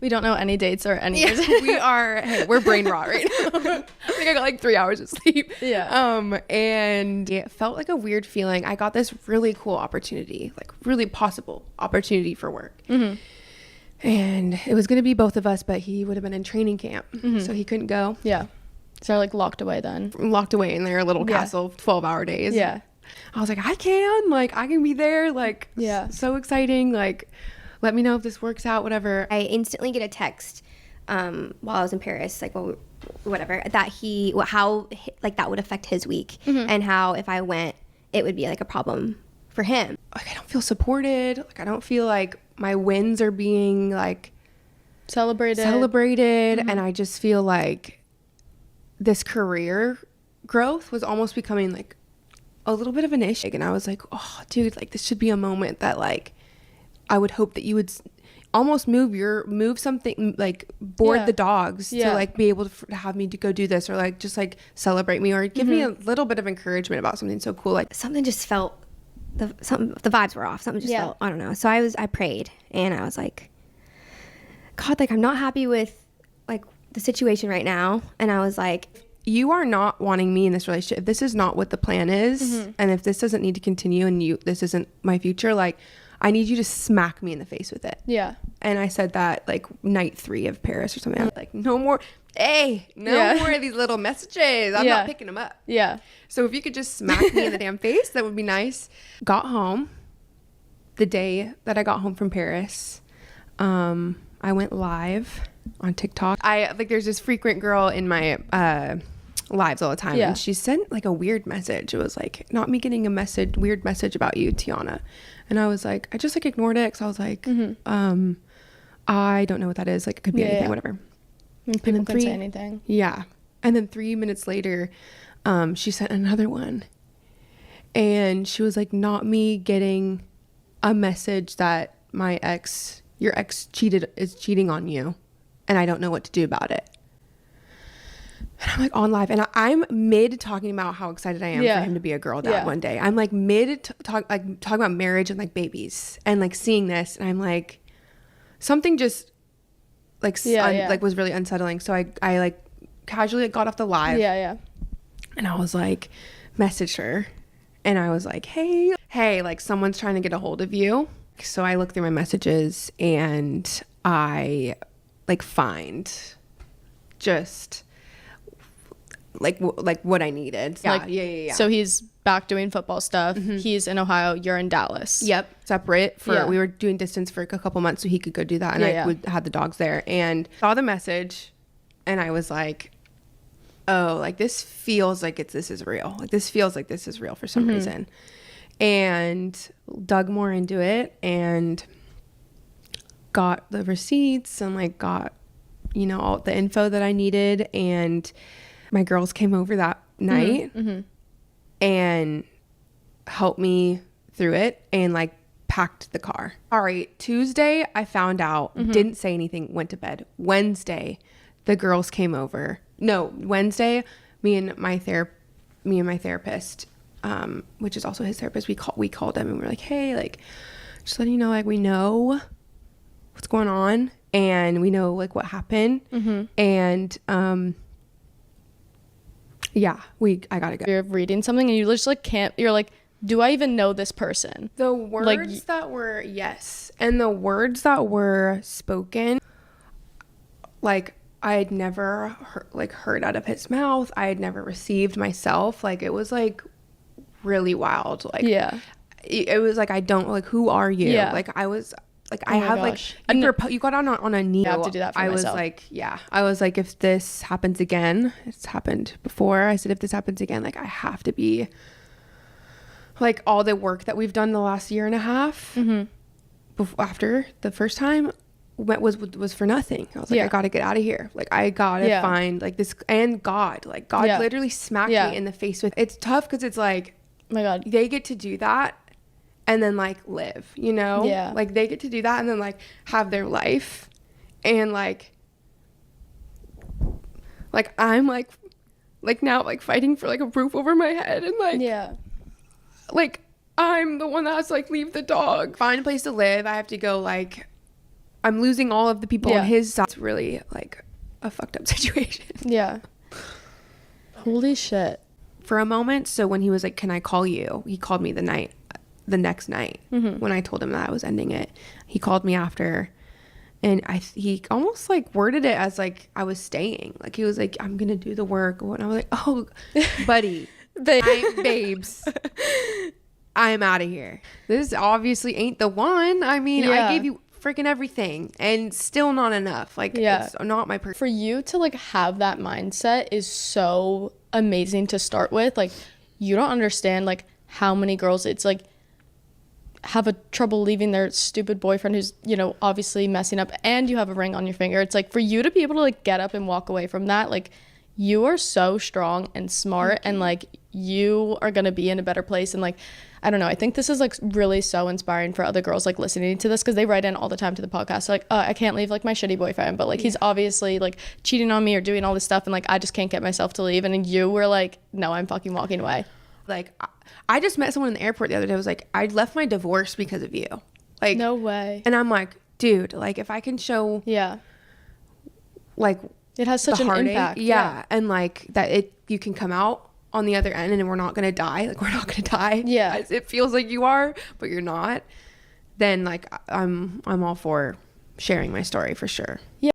We don't know any dates or any we're brain rot right now. I think I got like 3 hours of sleep. And it felt like a weird feeling. I got this really cool opportunity, like really possible opportunity for work. And it was going to be both of us, but he would have been in training camp, so he couldn't go. So like locked away then. Locked away in their little castle, 12-hour days. I was like, I can be there. Like, so exciting. Like, let me know if this works out, whatever. I instantly get a text while I was in Paris, like, well, whatever, that how like that would affect his week, and how if I went, it would be like a problem for him. Like, I don't feel supported. Like, I don't feel like my wins are being like celebrated. And I just feel like this career growth was almost becoming like a little bit of an issue. And I was like, oh, dude, like this should be a moment that like I would hope that you would almost move something, like board the dogs to like be able to have me to go do this, or like just like celebrate me, or give me a little bit of encouragement about something so cool. Like something just felt the vibes were off. Something just felt, I don't know. So I prayed and I was like, God, like I'm not happy with like the situation right now. And I was like, you are not wanting me in this relationship. If this is not what the plan is, and if this doesn't need to continue, and this isn't my future, like I need you to smack me in the face with it. And I said that like night 3 of Paris or something. I was like, no more more of these little messages. I'm not picking them up. So if you could just smack me in the damn face, that would be nice. Got home the day that I got home from Paris. I went live on TikTok. There's this frequent girl in my lives all the time, and she sent like a weird message. It was like not me getting a weird message about you, Tianna. And I was like, I just like ignored it, because I was like, I don't know what that is. Like it could be anything, whatever. People can say anything. And then 3 minutes later, she sent another one, and she was like, not me getting a message that your ex is cheating on you, and I don't know what to do about it. And I'm like on live, and I'm mid talking about how excited I am for him to be a girl dad one day. I'm like mid talking about marriage and like babies and like seeing this, and I'm like, something just like like was really unsettling. So I like casually got off the live. And I was like, messaged her, and I was like, hey, like someone's trying to get a hold of you. So I look through my messages, and I like find just like what I needed. So he's back doing football stuff. He's in Ohio. You're in Dallas. Separate we were doing distance for a couple months, so he could go do that, and I would have the dogs there. And saw the message, and I was like, oh, like this feels like this is real. Like this feels like this is real for some reason. And dug more into it, and got the receipts, and like got all the info that I needed. And my girls came over that night and helped me through it, and like packed the car. All right, Tuesday I found out, didn't say anything, went to bed. Wednesday the girls came over. No, Wednesday me and my therapist, which is also his therapist, we called him, and we were like, hey, like just letting you know, like we know what's going on, and we know like what happened. And I gotta go. You're reading something and you just like can't, you're like, do I even know this person? The words that were, and the words that were spoken, like I had never heard out of his mouth. I had never received myself. Like it was like really wild. Like it was like, I don't, like, who are you? Like I was like, I have gosh. Like you got on a knee. I have to do that for myself. I was like, if this happens again, it's happened before. I said, if this happens again, like I have to be like, all the work that we've done the last year and a half after the first time was for nothing. I was like, I gotta get out of here. Like I gotta find like this, and God literally smacked me in the face with, it's tough because it's like, oh my God, they get to do that and then like live, like they get to do that and then like have their life, and like I'm like now like fighting for like a roof over my head, and like I'm the one that has to like leave the dog, find a place to live. I have to go like I'm losing all of the people on his side. It's really like a fucked up situation. Yeah. Holy shit. For a moment, so when he was like, can I call you? He called me the next night when I told him that I was ending it. He called me after, and he almost like worded it as like I was staying. Like he was like, I'm gonna do the work. And I was like, oh, buddy, babes, I'm out of here. This obviously ain't the one. I mean, I gave you freaking everything and still not enough. Like, it's not my person. For you to like have that mindset is so amazing to start with. Like, you don't understand like how many girls it's like have a trouble leaving their stupid boyfriend who's, you know, obviously messing up, and you have a ring on your finger. It's like, for you to be able to like get up and walk away from that, like, you are so strong and smart, and like you are gonna be in a better place. And like, I don't know, I think this is like really so inspiring for other girls like listening to this, because they write in all the time to the podcast like, I can't leave like my shitty boyfriend, but like he's obviously like cheating on me or doing all this stuff, and like I just can't get myself to leave. And you were like, no, I'm fucking walking away. Like, I just met someone in the airport the other day who was like, I left my divorce because of you. Like, no way. And I'm like, dude, like if I can show like it has such an impact. And like that you can come out on the other end and we're not gonna die. Like, we're not gonna die. Yeah. It feels like you are, but you're not. Then like I'm all for sharing my story for sure. Yeah.